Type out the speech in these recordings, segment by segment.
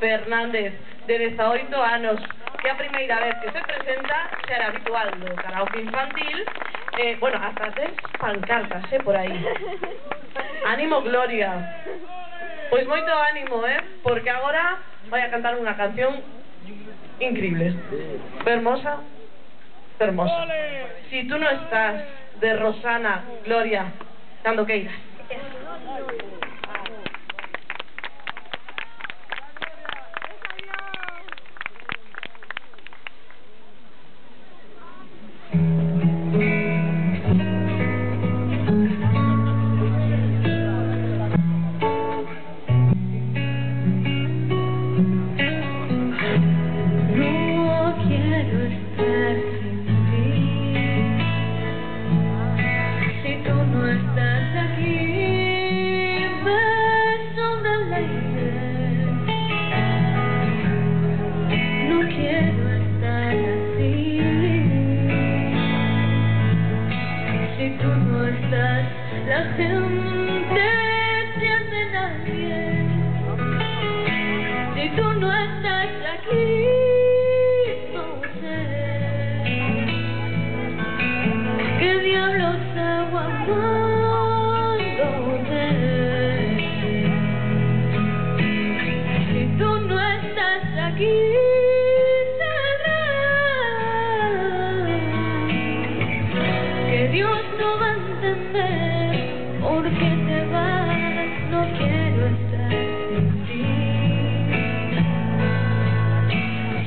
Fernández, de 18 anos, que a primeira vez que se presenta será habitual do karaoke infantil. Bueno, hasta tes pancartas, por aí. Ánimo, Gloria. Pois moito ánimo, porque agora vai a cantar unha canción increíble. Fermosa, fermosa. Si tú no estás, de Rosana, Gloria, cando queiras. La gente se hace nadie. Si tú no estás aquí, no sé qué diablos hago amándote. Si tú no estás aquí, sabrás que Dios no va a entender. ¿Por qué te vas? No quiero estar sin ti.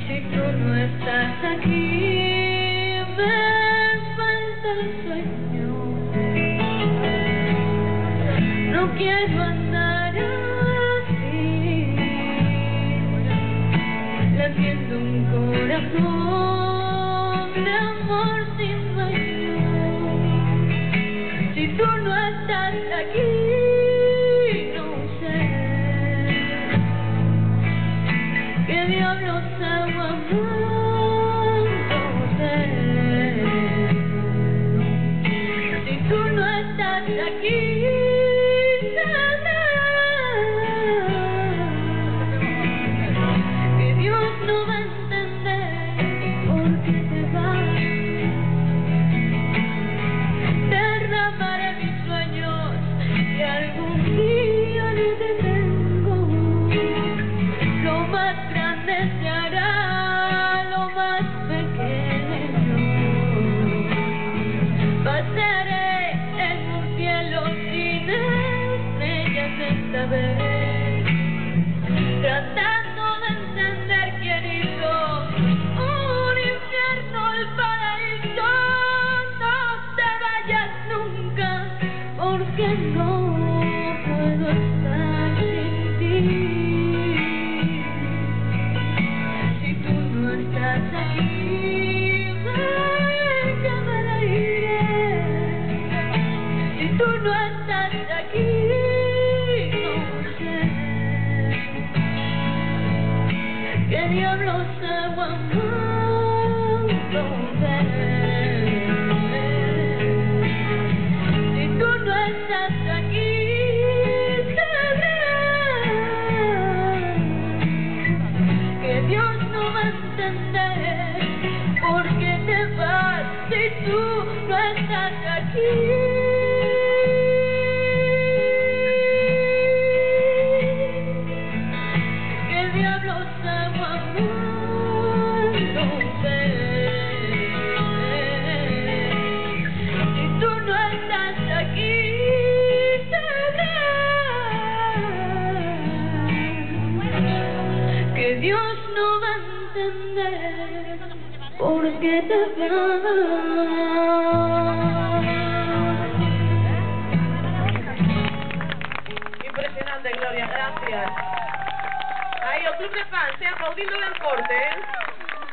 Si tú no estás aquí, me falta el sueño. No quiero andar así, latiendo un corazón de amor sin dueño. Si tú no estás aquí, no sé qué diablos hago amándote. Si tú no estás aquí, sabrás que Dios no va a entender por qué te vas. Derramaré mis sueños y algún día no te tengo. Lo más grande se hará lo más pequeño. Pasaré en un cielo sin estrellas esta vez, tratando de entender quién hizo un infierno el paraíso. No te vayas nunca, porque no puedo estar sin ti. Si tú no estás aquí, me iré. Si tú no estás aquí, no sé qué diablos hago amándote. ¿Por qué te vas si tú no estás aquí? ¿Qué diablos hago amándote? Si tú no estás aquí, sabrás que Dios no va a entender por qué te vas. Impresionante, Gloria, gracias. Aí o club de fans, aplaudindo ben forte,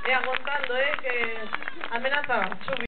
e aguantando, que amenaza subir.